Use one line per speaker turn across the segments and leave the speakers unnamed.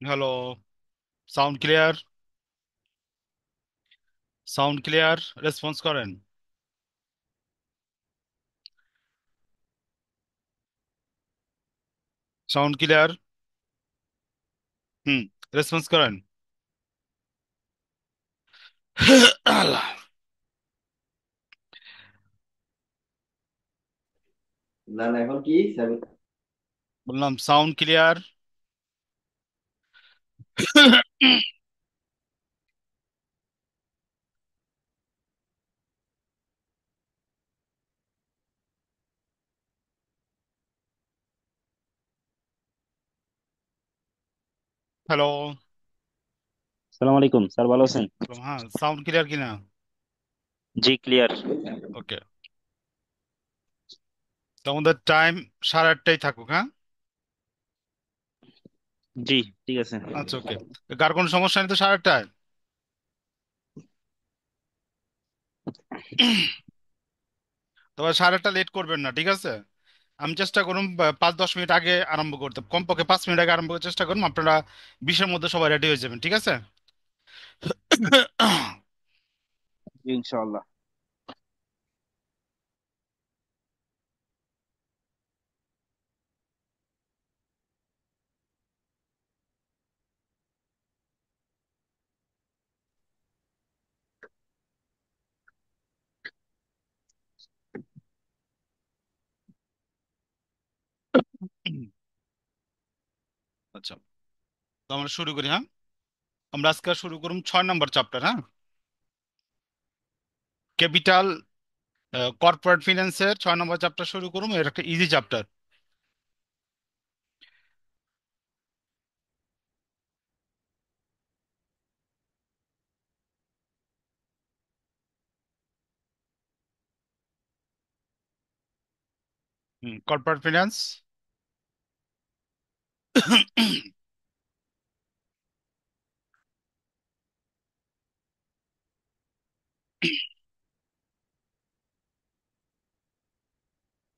Hello. Sound clear? Sound clear, response করেন। Sound clear. হুম, response করেন। আল্লাহ।
না না, এখন কি
বললাম সাউন্ড ক্লিয়ার। হ্যালো।
সালাম আলাইকুম স্যার, ভালো আছেন?
হ্যাঁ, সাউন্ড ক্লিয়ার কিনা?
জি, ক্লিয়ার।
ওকে। তো আমাদের টাইম 8:30 থাকুক, হ্যাঁ।
জি, ঠিক আছে।
আচ্ছা, ওকে। কার কোনো সমস্যা নেই তো 8:30? তবে 8:30 লেট করবেন না, ঠিক আছে? আমি চেষ্টা করুন 5-10 মিনিট আগে আরম্ভ করতে, কমপক্ষে 5 মিনিট আগে আরম্ভ করার চেষ্টা করুন। আপনারা 20-এর মধ্যে সবাই রেডি হয়ে যাবেন, ঠিক আছে?
জি, ইনশাআল্লাহ।
আচ্ছা, তো আমরা শুরু করি, হ্যাঁ। আমরা আজকে শুরু করুন 6 নম্বর চ্যাপ্টার, হ্যাঁ। ক্যাপিটাল কর্পোরেট ফিন্যান্সের 6 নম্বর চ্যাপ্টার শুরু করুন। এটা একটা easy chapter. Corporate finance.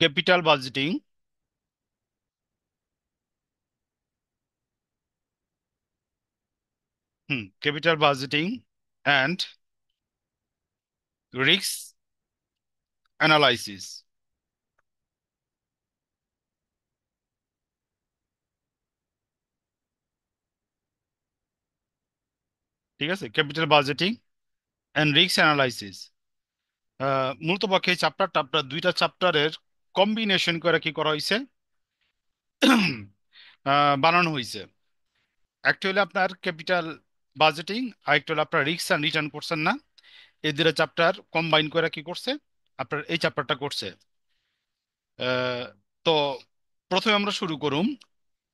Capital budgeting. Capital budgeting and risk analysis. ঠিক আছে, capital budgeting and risk analysis. মূলত পক্ষে এই চ্যাপ্টারটা আপনার দুইটা চ্যাপ্টারের কম্বিনেশন করে কি করা হয়েছে, বানানো হয়েছে। একটা হলো আপনার ক্যাপিটাল বাজেটিং, আর একটা হলো আপনার রিস্ক অ্যান্ড রিটার্ন করছেন না। এই দুটো চ্যাপ্টার কম্বাইন করে কি করছে, আপনার এই চ্যাপ্টারটা করছে। আহ, তো প্রথমে আমরা শুরু করুম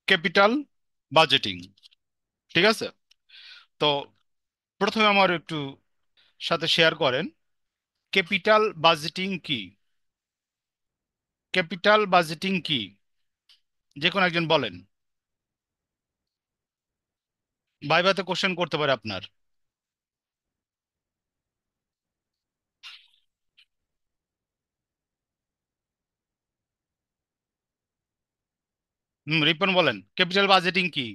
ক্যাপিটাল বাজেটিং, ঠিক আছে? তো প্রথমে আমার একটু সাথে শেয়ার করেন ক্যাপিটাল বাজেটিং কি। ক্যাপিটাল বাজেটিং কি, যে কোনো একজন বলেন। ভাইভাতে কোশ্চেন করতে পারে আপনার। রিপন বলেন ক্যাপিটাল বাজেটিং কি।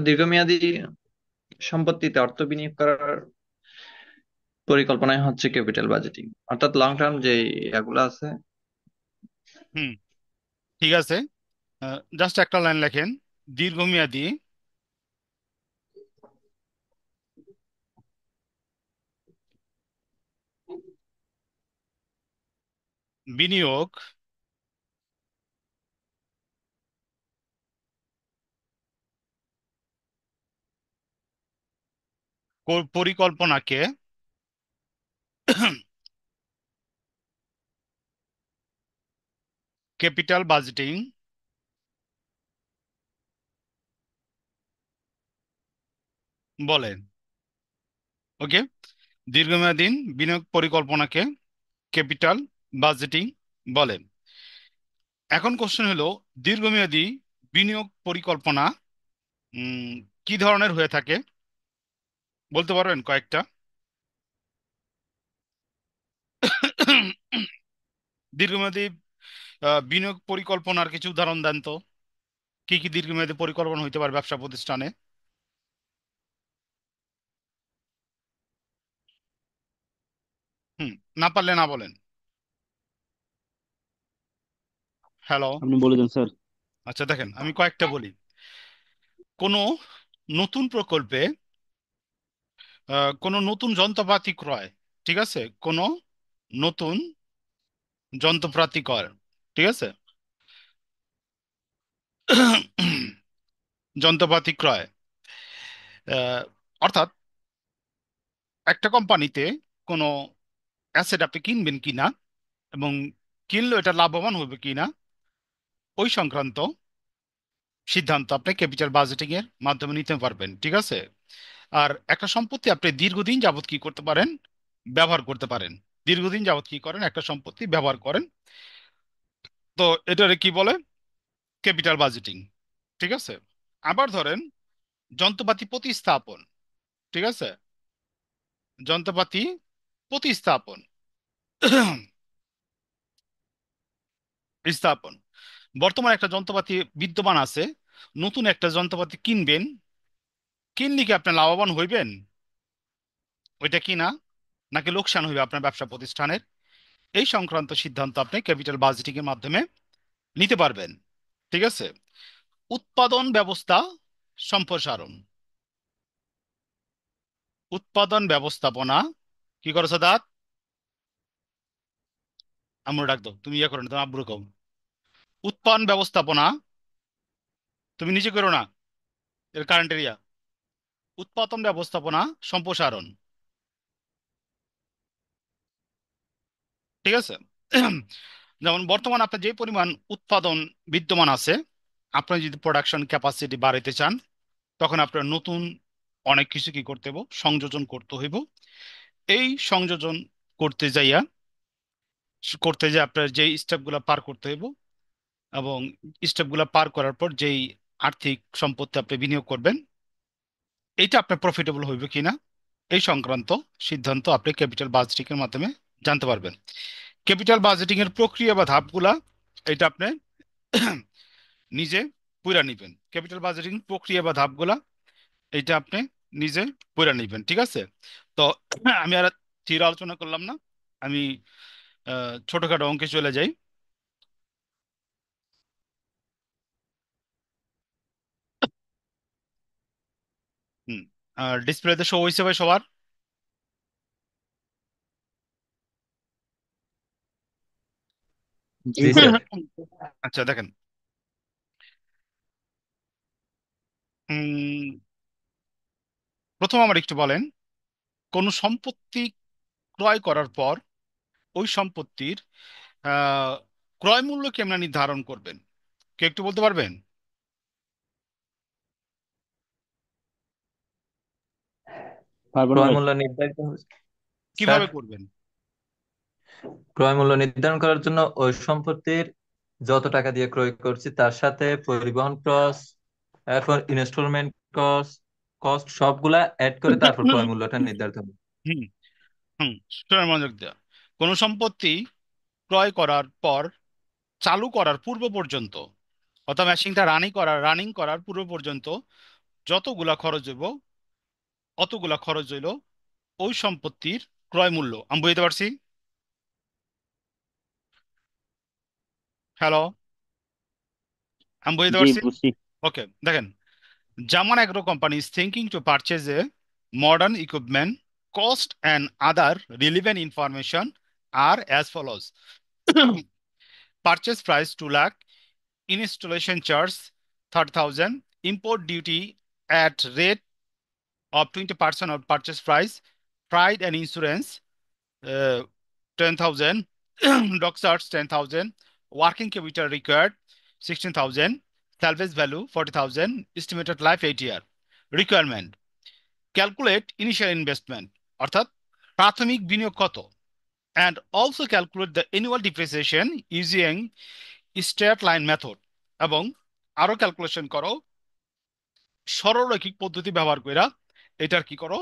দীর্ঘমেয়াদী সম্পত্তিতে অর্থ বিনিয়োগ করার পরিকল্পনাই হচ্ছে ক্যাপিটাল বাজেটিং। অর্থাৎ লং টার্ম যে এগুলো আছে।
হুম, ঠিক আছে। জাস্ট একটা লাইন লেখেন, দীর্ঘমেয়াদী বিনিয়োগ পরিকল্পনাকে ক্যাপিটাল বাজেটিং বলে। ওকে, দীর্ঘমেয়াদী বিনিয়োগ পরিকল্পনাকে ক্যাপিটাল বাজেটিং বলে। এখন কোশ্চেন হলো, দীর্ঘমেয়াদী বিনিয়োগ পরিকল্পনা উম, কি ধরনের হয়ে থাকে, বলতে পারবেন কয়েকটা? দীর্ঘমেয়াদী বিনিয়োগ পরিকল্পনার কিছু উদাহরণ দেন তো, কি কি দীর্ঘমেয়াদী পরিকল্পনা হইতে পারে ব্যবসা প্রতিষ্ঠানে? হুম, না পারলে না বলেন। হ্যালো।
আপনি বলে দেন স্যার।
আচ্ছা দেখেন, আমি কয়েকটা বলি। কোনো নতুন প্রকল্পে কোনো নতুন যন্ত্রপাতি ক্রয়, ঠিক আছে, কোনো নতুন যন্ত্রপাতি ক্রয়, ঠিক আছে, যন্ত্রপাতি ক্রয়, আহ, অর্থাৎ একটা কোম্পানিতে কোনো অ্যাসেট আপনি কিনবেন কিনা, এবং কিনলে এটা লাভবান হবে কিনা, ওই সংক্রান্ত সিদ্ধান্ত আপনি ক্যাপিটাল বাজেটিং এর মাধ্যমে নিতে পারবেন, ঠিক আছে। আর একটা সম্পত্তি আপনি দীর্ঘদিন যাবত কি করতে পারেন, ব্যবহার করতে পারেন। দীর্ঘদিন যাবত কি করেন, একটা সম্পত্তি ব্যবহার করেন, তো এটারে কি বলে, ক্যাপিটাল বাজেটিং, ঠিক আছে। আবার ধরেন যন্ত্রপাতি প্রতিস্থাপন, ঠিক আছে, যন্ত্রপাতি প্রতিস্থাপন স্থাপন, বর্তমানে একটা যন্ত্রপাতি বিদ্যমান আছে, নতুন একটা যন্ত্রপাতি কিনবেন, কিনলে কি আপনি লাভবান হইবেন ওইটা কিনা, নাকি লোকসান হইবে আপনার ব্যবসা প্রতিষ্ঠানের, এই সংক্রান্ত সিদ্ধান্ত আপনি ক্যাপিটাল বাজেটিং এর মাধ্যমে নিতে পারবেন, ঠিক আছে। উৎপাদন ব্যবস্থা সম্প্রসারণ, উৎপাদন ব্যবস্থাপনা, কি করছো দাঁত, আম্মু ডাক দাও, তুমি ইয়ে করো না, তুমি আব্বুর কও। উৎপাদন ব্যবস্থাপনা তুমি নিজে করো না, এর কারেন্ট এরিয়া। উৎপাদন ব্যবস্থাপনা সম্প্রসারণ, ঠিক আছে। যেমন বর্তমান আপনার যে পরিমাণ উৎপাদন বিদ্যমান আছে, আপনি যদি প্রোডাকশন ক্যাপাসিটি বাড়াইতে চান, তখন আপনার নতুন অনেক কিছু কি করতে হইব, সংযোজন করতে হইব। এই সংযোজন করতে যাইয়া করতে যে আপনার যেই স্টেপগুলো পার করতে হইব, এবং স্টেপগুলো পার করার পর যেই আর্থিক সম্পত্তি আপনি বিনিয়োগ করবেন, এইটা আপনার প্রফিটেবল হইবে কিনা, এই সংক্রান্ত সিদ্ধান্ত আপনি ক্যাপিটাল বাজেটিং এর মাধ্যমে জানতে পারবেন। ক্যাপিটাল বাজেটিং এর প্রক্রিয়া বা ধাপগুলা, এটা আপনি নিজে পড়া নিবেন। ক্যাপিটাল বাজেটিং প্রক্রিয়া বা ধাপগুলা, এটা আপনি নিজে পড়া নিবেন, ঠিক আছে। তো আমি আর তীর আলোচনা করলাম না, আমি ছোটখাটো অঙ্কে চলে যাই। হুম, ডিসপ্লেতে শো হয়েছে ভাই সবার?
জি
জি
স্যার।
স্যার।
আচ্ছা দেখেন, উম, প্রথম আমার একটু বলেন, কোন সম্পত্তি ক্রয় করার পর ওই সম্পত্তির আহ, ক্রয় মূল্য কেমন নির্ধারণ করবেন, কে একটু বলতে পারবেন?
পারবেন
ক্রয়
ভাই।
মূল্য নির্ধারিত স্যার,
কিভাবে করবেন?
ক্রয় মূল্য নির্ধারণ করার জন্য ওই সম্পত্তির যত টাকা দিয়ে ক্রয় করছি তার সাথে পরিবহন কস্ট, এরপর ইনস্টলমেন্ট কস্ট, সবগুলা অ্যাড করে তারপর ক্রয় মূল্যটা নির্ধারিত হবে।
হুম হুম, শোনেন মনোযোগ দেওয়া। কোন সম্পত্তি ক্রয় করার পর চালু করার পূর্ব পর্যন্ত, অর্থাৎ মেশিনটা রানিং করার পূর্ব পর্যন্ত যতগুলা খরচ হইব, অতগুলা খরচ হইল ওই সম্পত্তির ক্রয় মূল্য। আমি বুঝতে পারছি? হ্যালো, আমি বুঝতে
জি
পারছি।
বুঝছি।
ওকে দেখেন, German Agro Company is thinking to purchase a modern equipment. Cost and other relevant information are as follows. Purchase price 2 lakh, installation charge 30,000, import duty at rate of 20% of purchase price, freight and insurance 10,000, dock charge 10,000, working capital required 16,000, salvage value 40,000, estimated life 8 year. Requirement: calculate initial investment, অর্থাৎ প্রাথমিক বিনিয়োগ কত, and also calculate the annual depreciation using straight line method, এবং আরো calculation করো সরলরৈখিক পদ্ধতি ব্যবহার কইরা, এটার কি করো,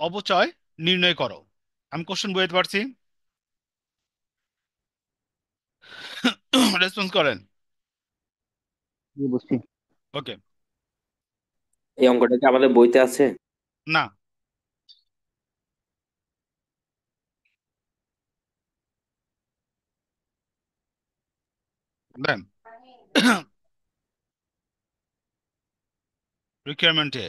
অবচয় নির্ণয় করো। আমি কোশ্চেন বুঝতে পারছি? রেসপন্স করেন।
জি বুঝছি।
ওকে।
এই অঙ্কটা কি আমাদের বইতে আছে?
না। দেন রিকোয়ারমেন্টে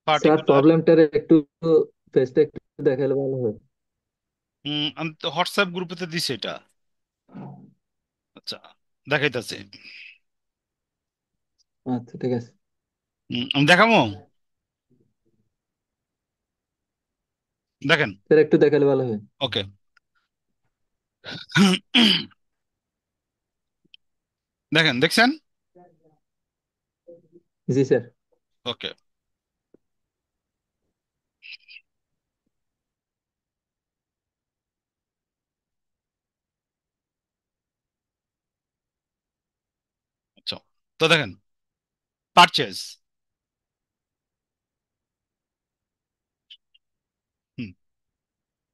স্যার
পার্টিকুলার।
প্রবলেমটার একটু পেজটা একটু দেখালে ভালো হয়।
আমি তো হোয়াটসঅ্যাপ গ্রুপেতে দিছি এটা। আচ্ছা, দেখাইতেছি।
আচ্ছা ঠিক আছে
আমি দেখাবো। দেখেন।
স্যার, একটু দেখালে ভালো হয়।
ওকে। দেখেন, দেখছেন?
জি স্যার।
ওকে। আচ্ছা, তো দেখেন পারচেজ।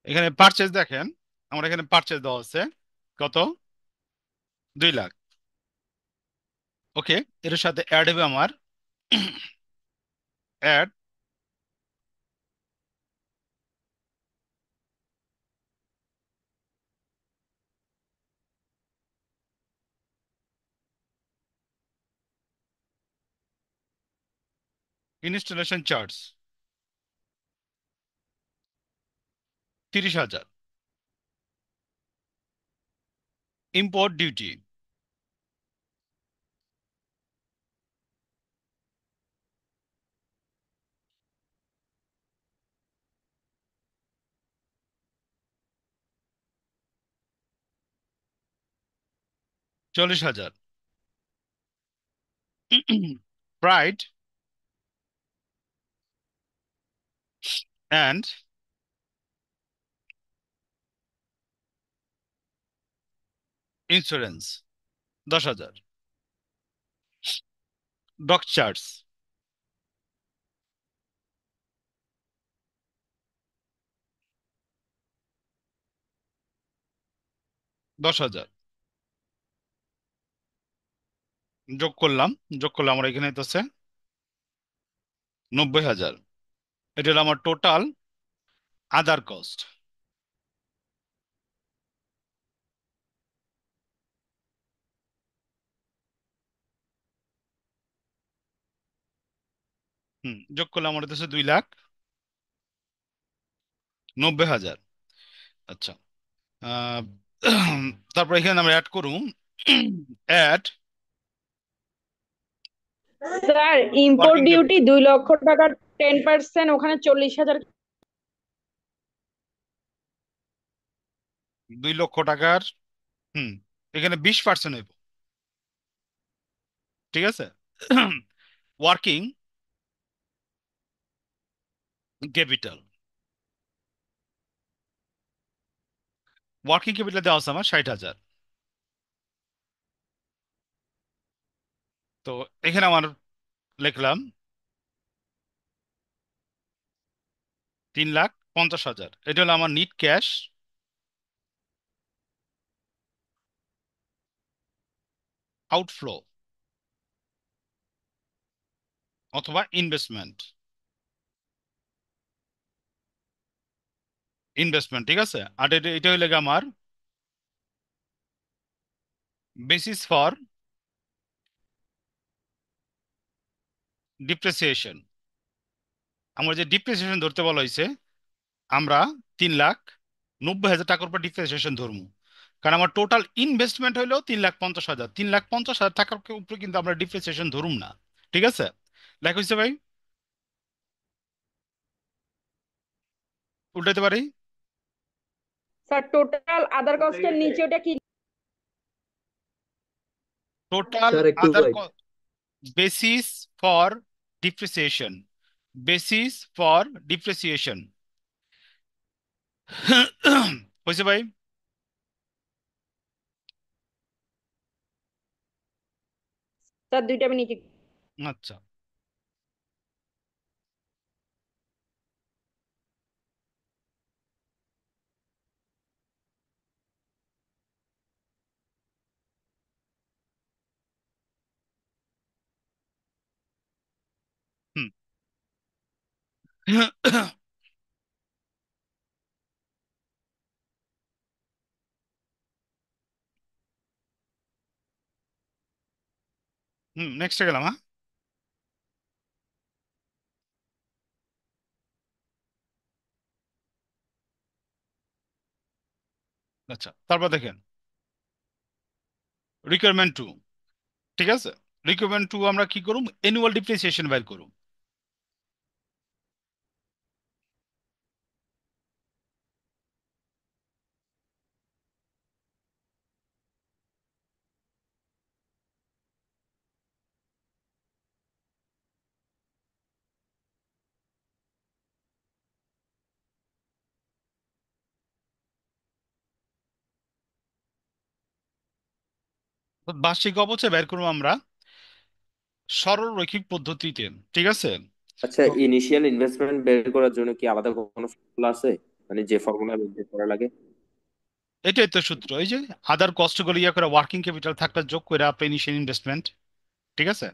এখানে পারচেজ দেখেন, আমার এখানে পারচেজ দেওয়া আছে কত? 2 লাখ। ওকে। এর সাথে অ্যাড হবে আমার add installation charge 30,000। Import duty 40,000। Freight and insurance 10,000। Dock charge 10,000 যোগ করলাম। যোগ করলে আমার এখানে তো 90,000। এটা হলো আমার টোটাল আদার কস্ট। যোগ করলে আমার হচ্ছে 2,90,000। আচ্ছা। আহ, তারপর এখানে আমরা অ্যাড করুন add
sir import
working
duty
capital
2 lakh টাকার 10%, ওখানে 40,000।
2 লক্ষ টাকার। হুম এখানে 20% হইব। ঠিক আছে। Working capital. ওয়ার্কিং ক্যাপিটাল দেওয়া আছে আমার 60,000। তো এখানে আমার লিখলাম 3,50,000। এটা হলো আমার নিট ক্যাশ আউটফ্লো অথবা ইনভেস্টমেন্ট। ইনভেস্টমেন্ট ঠিক আছে। আর এটা এটা হইলে গিয়ে আমার বেসিস ফর ডিপ্রিসিয়েশন। আমার যে ডিপ্রিসিয়েশন ধরতে বলা হয়েছে, আমরা 3,90,000 টাকার উপর ডিপ্রিসিয়েশন ধরবো। কারণ আমার টোটাল ইনভেস্টমেন্ট হইলো 3,50,000। 3,50,000 টাকার উপরে কিন্তু আমরা ডিপ্রিসিয়েশন ধরুম না। ঠিক আছে। লেখা হয়েছে ভাই? উল্টাতে পারি।
স্যার টোটাল আদার কস্টের নিচে ওটা কি?
টোটাল
স্যার একটু
আদার
wait।
Basis for depreciation, basis for depreciation. হয়েছে ভাই?
স্যার 2টা মিনিট।
আচ্ছা। হুম। নেক্সটে গেলাম। হ্যাঁ, আচ্ছা, তারপর দেখেন রিকোয়ারমেন্ট টু। ঠিক আছে, রিকোয়ারমেন্ট টু আমরা কি করুম, অ্যানুয়াল ডিপ্রিসিয়েশন বের করুম। তো বার্ষিক অবচয় বের করবো আমরা সরল রৈখিক পদ্ধতিতে। ঠিক আছে।
আচ্ছা,
তো
ইনিশিয়াল ইনভেস্টমেন্ট বের করার জন্য কি আলাদা কোনো ফর্মুলা আছে, মানে যে ফর্মুলা বের করা লাগে?
এটাই তো সূত্র, এই যে আদার কস্ট গুলো ইয়া করে ওয়ার্কিং ক্যাপিটাল থাকলে যোগ করে আপনি ইনিশিয়াল ইনভেস্টমেন্ট। ঠিক আছে,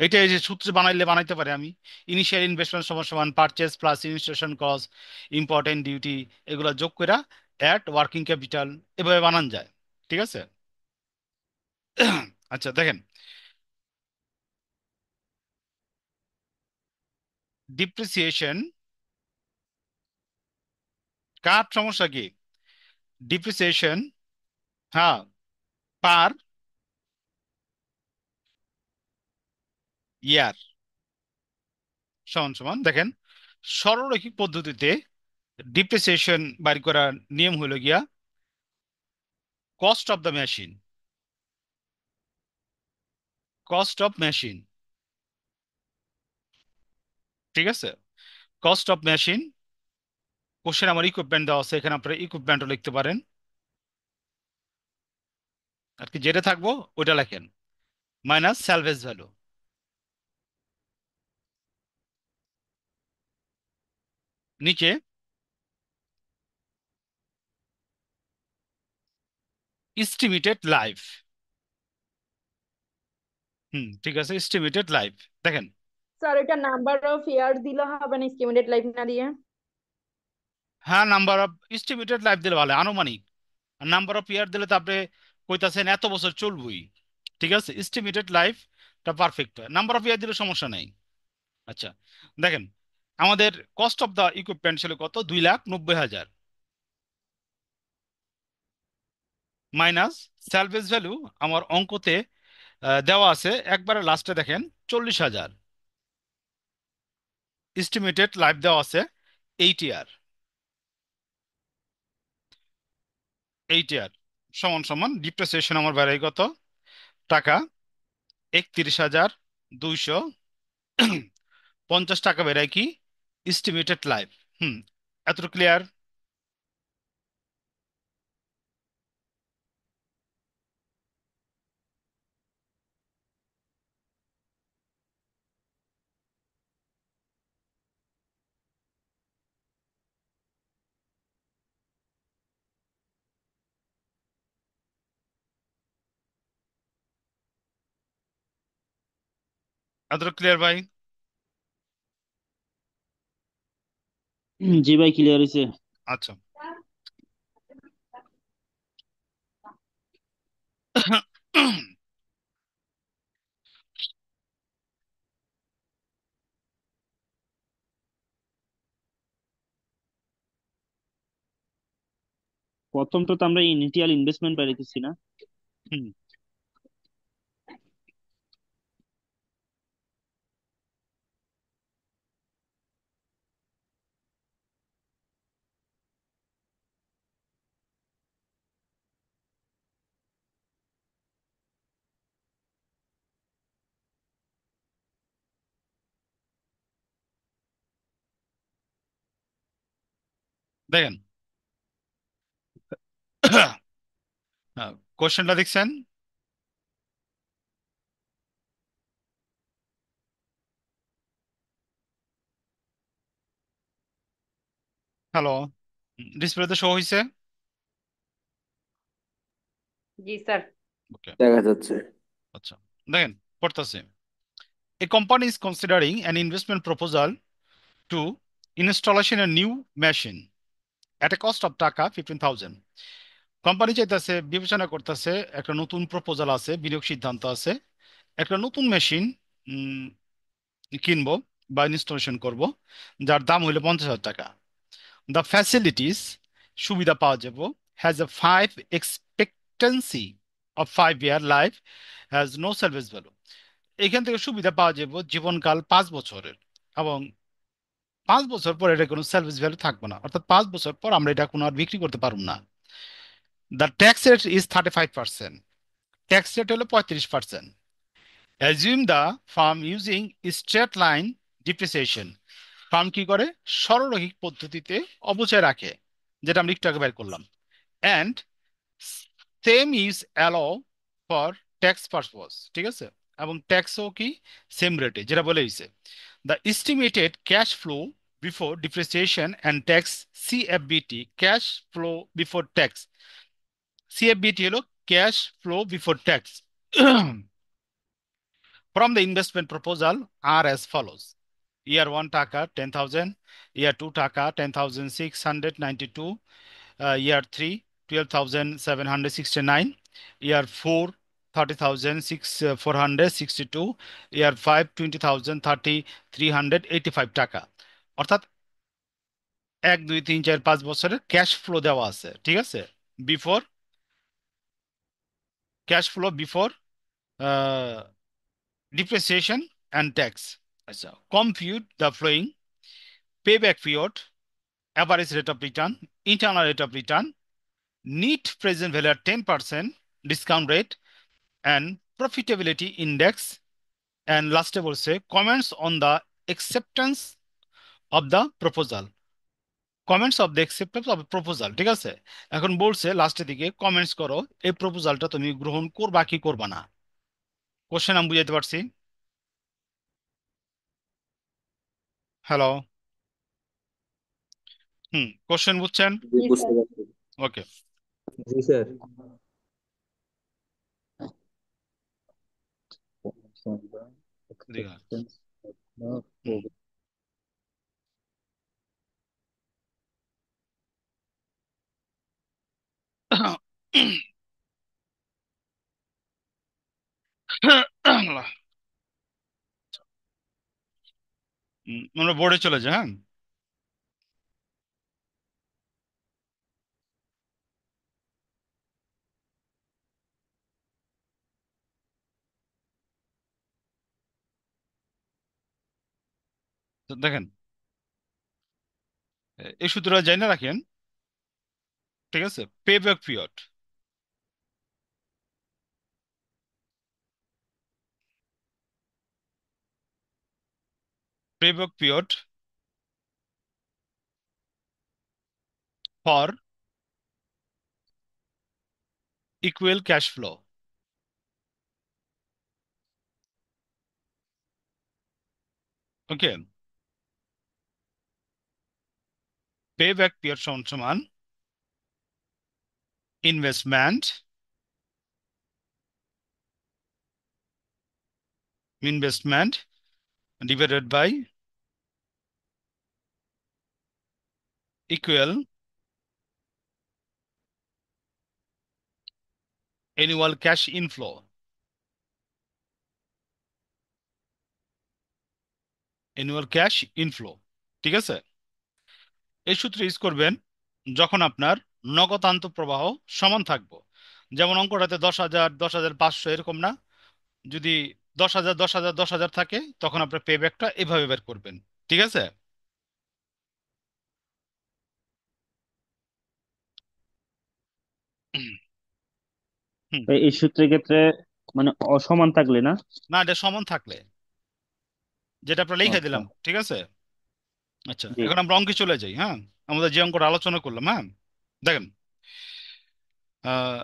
এটা এই যে সূত্র বানাইলে বানাইতে পারে আমি, ইনিশিয়াল ইনভেস্টমেন্ট সমান সমান purchase plus installation cost, important duty, এগুলো যোগ করে অ্যাট ওয়ার্কিং ক্যাপিটাল, এভাবে বানান যায়। ঠিক আছে। আচ্ছা দেখেন, ডিপ্রিসিয়েশন কার সমস্যা কি, ডিপ্রিসিয়েশন, হ্যাঁ, পার ইয়ার সমান সমান দেখেন সরলরৈখিক পদ্ধতিতে ডিপ্রিসিয়েশন বাইর করার নিয়ম হলো গিয়া cost of the machine, cost of machine. ঠিক আছে, কস্ট অফ মেশিন। কোশ্চেন আমার ইকুইপমেন্ট দেওয়া আছে, এখানে আপনারা ইকুইপমেন্টও লিখতে পারেন, আর কি যেটা থাকবো ওইটা লেখেন, মাইনাস স্যালভেজ ভ্যালু। নিচে এস্টিমেটেড লাইফ। ঠিক আছে, এস্টিমেটেড লাইফ। দেখেন,
স্যার এটা নাম্বার অফ ইয়ার দিলে হবে না, এস্টিমেটেড লাইফ না দিয়ে?
হ্যাঁ, নাম্বার অফ এস্টিমেটেড লাইফ দিলে ভালো, আনুমানিক। নাম্বার অফ ইয়ার দিলে তো আপনি কইতাছেন এত বছর চলবই। ঠিক আছে, এস্টিমেটেড লাইফটা পারফেক্ট হয়, নাম্বার অফ ইয়ার দিলে সমস্যা নেই। আচ্ছা দেখেন, আমাদের কস্ট অফ দ্য ইকুইপমেন্ট ছিল কত, 2,90,000, মাইনাস স্যালভেজ ভ্যালু আমার অঙ্কতে দেওয়া আছে একবারে লাস্টে দেখেন 40,000, এস্টিমেটেড লাইফ দেওয়া আছে 8 ইয়ার, 8 ইয়ার সমান সমান ডিপ্রিসিয়েশন আমার বেড়াই কত টাকা, 31,250 টাকা বেড়ায় কি এস্টিমেটেড লাইফ। হুম, এতটুকু ক্লিয়ার? এতটুকু ক্লিয়ার ভাই?
জি ভাই, ক্লিয়ার হয়েছে।
আচ্ছা।
প্রথম তো আমরা ইনিশিয়াল ইনভেস্টমেন্ট বাড়াইতেছি না?
হুম, দেখেন কোশ্চেনটা দেখছেন? হ্যালো, ডিসপ্লেতে শো হয়েছে?
জি স্যার।
ওকে,
দেখা যাচ্ছে।
আচ্ছা, দেখেন পড়তেছে। A company is considering an investment proposal to installation a new machine at a cost of টাকা 15,000। কোম্পানি চাইতেছে, বিবেচনা করতেছে, একটা নতুন প্রপোজাল আছে, বিনিয়োগ সিদ্ধান্ত আছে, একটা নতুন মেশিন কিনবো বা ইনস্টলেশন করব, যার দাম হইলো 50,000 টাকা। দ্য ফ্যাসিলিটিস, সুবিধা পাওয়া যাব, has a 5 expectancy of 5 year life, has no service value. এখান থেকে সুবিধা পাওয়া যাব জীবনকাল 5 বছরের, এবং 5 বছর পর এটা কোনো সার্ভিস ভ্যালু থাকবে না, অর্থাৎ 5 বছর পর আমরা এটা কোনো আর বিক্রি করতে পারবো না। The tax rate is 35%, tax rate হলো 35%। Assume the farm using straight line depreciation, farm কি করে, সরলরৈখিক পদ্ধতিতে অবচয় রাখে, যেটা আমরা একটু আগে বের করলাম। And same is allow for tax purpose, ঠিক আছে, এবং ট্যাক্সও কি সেম রেটে, যেটা বলে দিছে। The estimated cash flow before depreciation and tax, CFBT, cash flow before tax, CFBT হলো cash flow before tax from the investment proposal are as follows: year 1 taka 10,000, year 2 taka 10,692, year 3 12,769, year 4 30,462, year 5 20,000 3,385 টাকা। অর্থাৎ 1 2 3 4 5 বছরের cash flow দেওয়া আছে, ঠিক আছে, before, cash flow before depreciation and tax. আচ্ছা, compute the following: payback period, average rate of return, internal rate of return, net present value at 10% discount rate, and profitability index, and লাস্টে বলছে comments on the acceptance of the proposal, comments of the acceptance of the proposal, ঠিক আছে। এখন বলছে লাস্টের দিকে comments করো, এই প্রপোজালটা তুমি গ্রহণ করবা কি করবা না। কোশ্চেন আমি বুঝাইতে পারছি? হ্যালো, কোশ্চেন বুঝছেন?
জি,
জি
বুঝতে
স্যার।
পারছি।
ওকে,
জি স্যার।
দিঘা। হুম। আমরা বোর্ডে চলে যাই, হ্যাঁ। তো দেখেন, এই সূত্রটা জানা রাখেন, ঠিক আছে। Pay back period, pay back period for equal cash flow. Okay, pay back period সমান সমান investment investment divided by equal annual cash inflow, annual cash inflow, ঠিক আছে। এই সূত্র ইউজ করবেন যখন আপনার নগদ প্রবাহ সমান থাকবো। যেমন অঙ্কটাতে 10,000 10,500 এরকম না, যদি 10,000 10,000 10,000 থাকে, তখন আপনার পে ব্যাকটা এভাবে বের করবেন, ঠিক আছে। হুম।
এই সূত্রের ক্ষেত্রে মানে অসমান থাকলে না?
না, এটা সমান থাকলে, যেটা আমরা লিখে
আচ্ছা।
দিলাম, ঠিক আছে। আচ্ছা,
জি।
এখন আমরা অঙ্কে চলে যাই। হ্যাঁ, আমাদের যে অঙ্কটা আলোচনা করলাম, হ্যাঁ, দেখেন, আহ,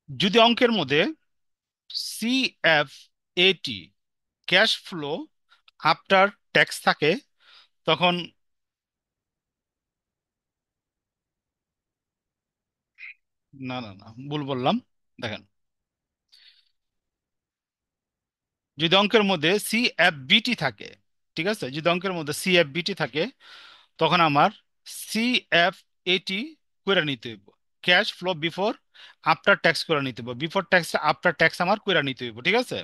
যদি অঙ্কের মধ্যে CFAT cash flow after tax থাকে, তখন না না না, ভুল বললাম। দেখেন, যদি অঙ্কের মধ্যে CFBT থাকে, ঠিক আছে, যদি অঙ্কের মধ্যে CFBT থাকে, তখন আমার CFAT করে নিতে হইব, cash flow before after tax করে নিতে হইব, বিফোর ট্যাক্স আফটার ট্যাক্স আমার করে নিতে হইব, ঠিক আছে।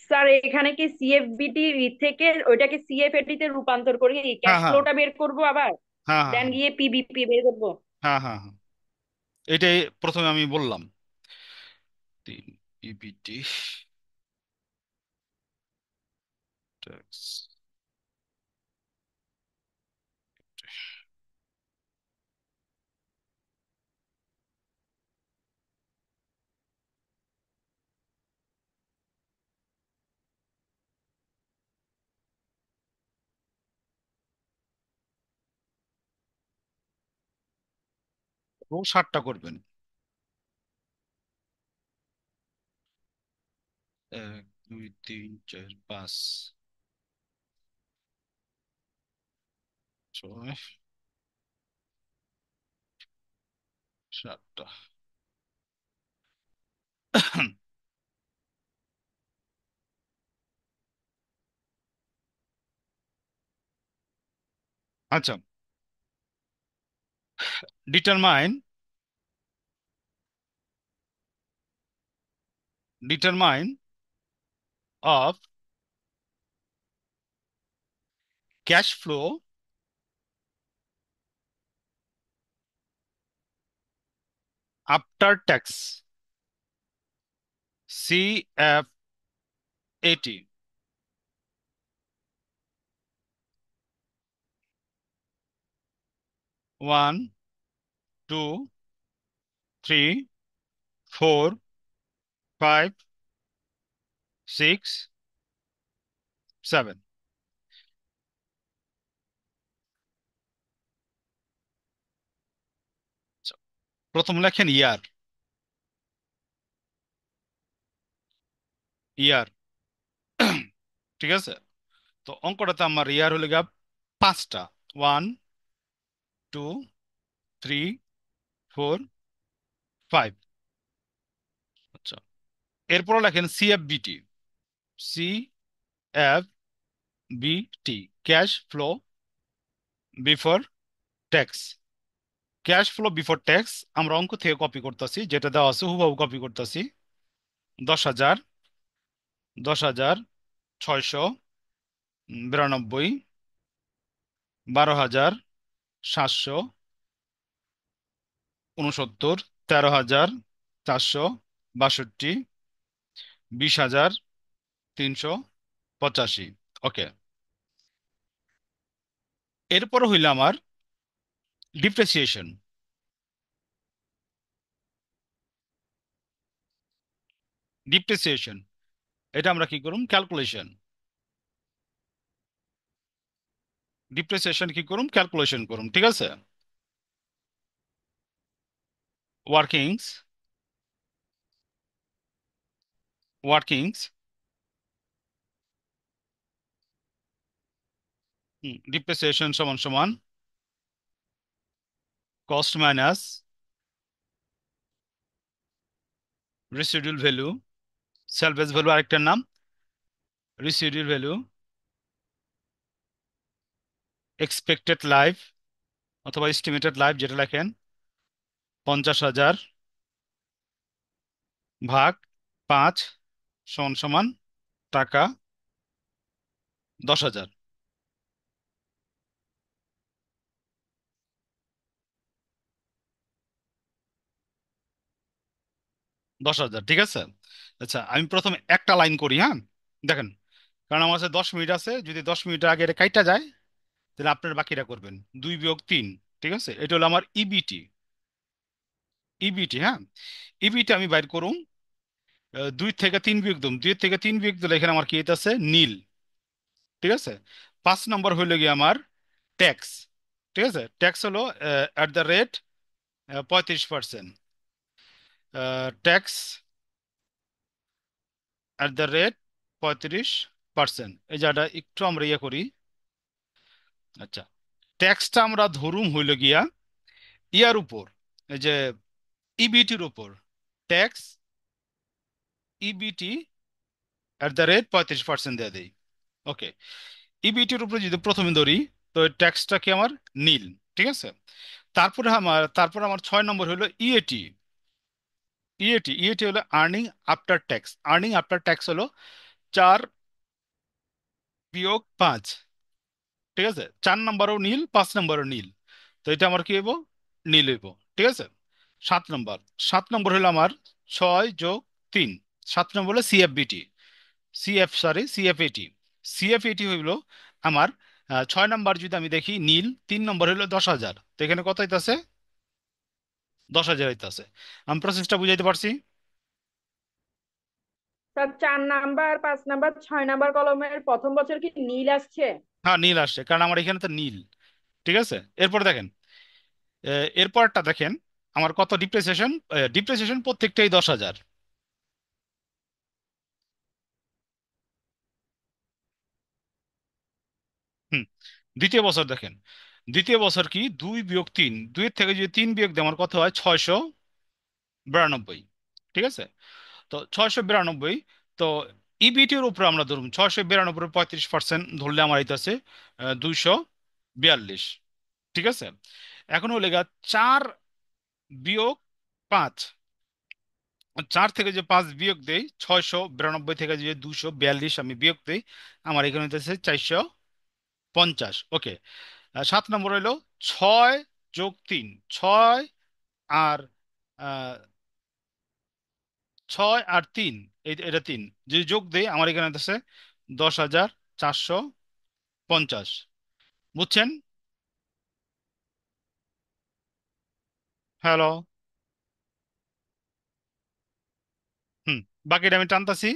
স্যার এখানে কি সিএফবিটি থেকে ওইটাকে সিএফএটি তে রূপান্তর করে ক্যাশ
হ্যাঁ হ্যাঁ
ফ্লোটা বের করব আবার,
হ্যাঁ হ্যাঁ
দেন গিয়ে পিবিপি বের করব।
হ্যাঁ হ্যাঁ হ্যাঁ, এটাই প্রথমে আমি বললাম। 3 PBT ট্যাক্স। ও 60টা করবেন। 1 2 3 4 5 6 7টা। আচ্ছা, determine determine of cash flow after tax, CFAT। 1 2 3 4 5 6 7। প্রথম লেখেন ইয়ার, ইয়ার, ঠিক আছে। তো অঙ্কটাতে আমার ইয়ার হলে গা 5টা, 1 2 3 4 5। আচ্ছা, এরপর লেখেন CFBT, CFBT cash flow before tax. Cash flow before tax আমরা অঙ্ক থেকে কপি করতেছি, যেটা দেওয়া আছে হুবহু কপি করতেছি। 10,000, 10,692, 12,769, 13,462, 20,385। ওকে, এরপর হইল আমার ডিপ্রিসিয়েশন। ডিপ্রিসিয়েশন এটা আমরা কি করুম, ক্যালকুলেশন। ডিপ্রিসিয়েশন কি করুম, ক্যালকুলেশন করুম, ঠিক আছে। ওয়ার্কিংস, ওয়ার্কিংস, ডিপ্রিসিয়েশন সমান সমান cost minus residual value, সেলভেজ value আরেকটার নাম, রেসিডুয়াল ভ্যালু, এক্সপেক্টেড লাইফ অথবা এস্টিমেটেড লাইফ যেটা লেখেন, 50,000 ভাগ 5 সমান সমান টাকা 10,000। 10,000, ঠিক আছে। আচ্ছা, আমি প্রথমে একটা লাইন করি, হ্যাঁ। দেখেন, কারণ আমার কাছে 10 মিনিট আছে, যদি 10 মিনিট আগে এটা কাইটা যায় তাহলে আপনার বাকিটা করবেন। 2 - 3, ঠিক আছে, এটা হলো আমার ইবিটি। ইবিটি, হ্যাঁ। ইবিটি আমি বাইর করুম। 2 থেকে 3 বিয়োগ দিম, 2 থেকে 3 বিয়োগ দিলে এখানে আমার কি আছে, নীল। ঠিক আছে। 5 নম্বর হইলো গিয়ে আমার ট্যাক্স। ঠিক আছে, ট্যাক্স হলো @ 35%। ট্যাক্স @35%, এই জায়গাটা একটু আমরা ইয়ে করি। আচ্ছা, ট্যাক্সটা আমরা ধরুম হইল গিয়া ইয়ার উপর, এই যে ইবিটির উপর। ট্যাক্স ইবিটি @35% দিয়ে দেই। ওকে, ইবিটির উপরে যদি প্রথমে ধরি, তো ট্যাক্সটা কি আমার নীল। ঠিক আছে। তারপর আমার 6 নম্বর হলো ইএটি। ইএটি হলো earning after tax. Earning after tax হলো 4 - 5। ঠিক আছে, 4 নম্বরও নীল, 5 নম্বরও নীল। তো এটা আমার কি হইব, নীল হইব। ঠিক আছে। 7 নম্বর। 7 নম্বর হলো আমার 6 + 3। 7 নম্বর হলো সিএফবিটি। সিএফএটি। সিএফএটি হইল আমার 6 নম্বর যদি আমি দেখি নীল, 3 নম্বর হইলো 10,000, তো এখানে কত হইতাছে, 10,000 হইতাছে। আমি প্রসেসটা বুঝাইতে পারছি?
স্যার 4 নাম্বার, 5 নাম্বার, 6 নাম্বার কলমের প্রথম বছর কি নীল আসছে?
হ্যাঁ, নীল আসছে, কারণ আমার এখানে তো নীল। ঠিক আছে। এরপর দেখেন, এরপরটা দেখেন আমার কত ডিপ্রিসিয়েশন। ডিপ্রিসিয়েশন প্রত্যেকটাই 10,000। হুম। দ্বিতীয় বছর দেখেন, দ্বিতীয় বছর কি 2 - 3, 2-এর থেকে যদি 3 বিয়োগ দিই আমার কত হয়, 692। ঠিক আছে। তো 692, তো ইবিটির উপরে আমরা ধরুন 692 35% ধরলে আমার আইতাছে 242। ঠিক আছে। এখন হলে গা 4 - 5। 4 থেকে যে 5 বিয়োগ দেই, 692 থেকে যে 242 আমি বিয়োগ দেই, আমার এখানে হইতেছে 450। ওকে। 7 নম্বর হইলো 6 + 3। 6 আর আহ, 6 আর 3, এটা 3 যদি যোগ দেই আমার এখানে আছে 10,450। বুঝছেন? হ্যালো। হুম। বাকিটা আমি টানতাছি,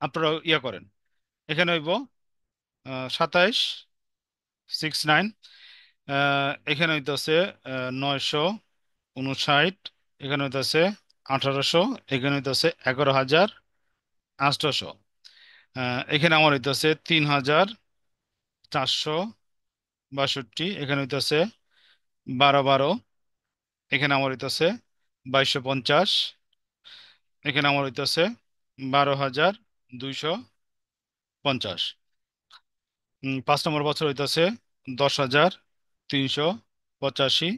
আপনারা ইয়া করেন। এখানে হইব 2769। এখানে হইতেছে 959। এখানে হইতেছে 1800। এখানে হইতেছে 11,800। এখানে আমার হইতেছে 3,462। এখানে হইতেছে 1212। এখানে আমার হইতেছে 2250। এখানে আমার হইতেছে 12,250। 5 নম্বর বছর হইতেছে 10,385।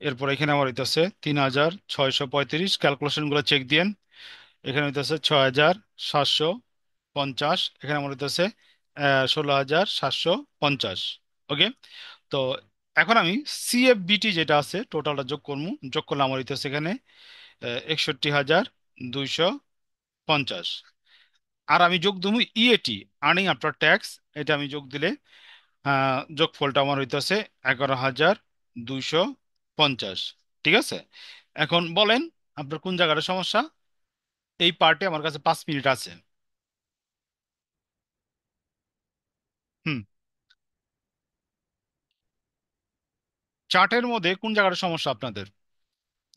এরপর এখানে আমার হইতেছে 3,635। ক্যালকুলেশন গুলো চেক দিয়েন। এখানে হইতেছে 6,750। এখানে আমার হইতেছে 16,750। ওকে। তো এখন আমি সিএফবিটি যেটা আছে টোটালটা যোগ করবো। যোগ করলে আমার হইতেছে এখানে 61,250। আর আমি যোগ দেবো ইএটি, আর্নিং আফটার ট্যাক্স। এটা আমি যোগ দিলে যোগফলটা আমার হইতেছে 11,250। ঠিক আছে। এখন বলেন আপনার কোন জায়গাটা সমস্যা। এই পার্টে আমার কাছে 5 মিনিট আছে। হুম। চার্টের মধ্যে কোন জায়গাটা সমস্যা আপনাদের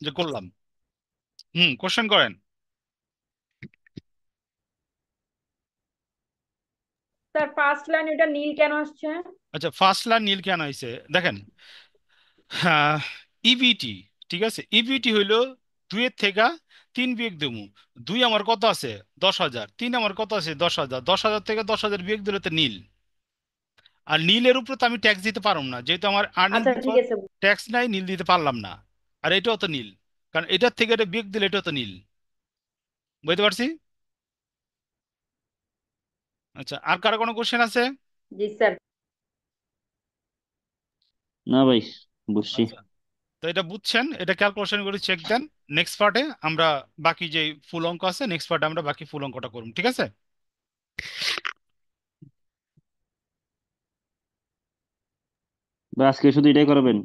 যে করলাম? কোশ্চেন করেন।
স্যার ফার্স্ট লাইন এটা নীল কেন আসছে?
আচ্ছা, ফার্স্ট লাইন নীল কেন হয়েছে দেখেন। ইবিটি, ঠিক আছে, ইবিটি হইলো 2-এর থেকে 3 বিয়োগ দেবো। 2 আমার কত আছে, 10,000। 3 আমার কত আছে, 10,000। 10,000 থেকে 10,000 বিয়োগ দিলে তো নীল। আর নীলের উপরে তো আমি ট্যাক্স দিতে পারবো না, যেহেতু আমার আর্নিং
আচ্ছা ঠিক
বিফোর
আছে।
ট্যাক্স নাই, নীল দিতে পারলাম না। আর এটাও তো নীল, কারণ এটার থেকে এটা বিয়োগ দিলে এটাও তো নীল। বুঝতে পারছি? আচ্ছা, আর কারো কোনো কোশ্চেন আছে?
জি স্যার।
না ভাই, বুঝছি।
আচ্ছা, তো এটা বুঝছেন, এটা ক্যালকুলেশন করে চেক দেন। নেক্সট পার্টে আমরা বাকি যে ফুল অঙ্ক আছে, নেক্সট পার্টে আমরা বাকি ফুল অঙ্কটা করব, ঠিক আছে?
বা আজকে শুধু এটাই করাবেন?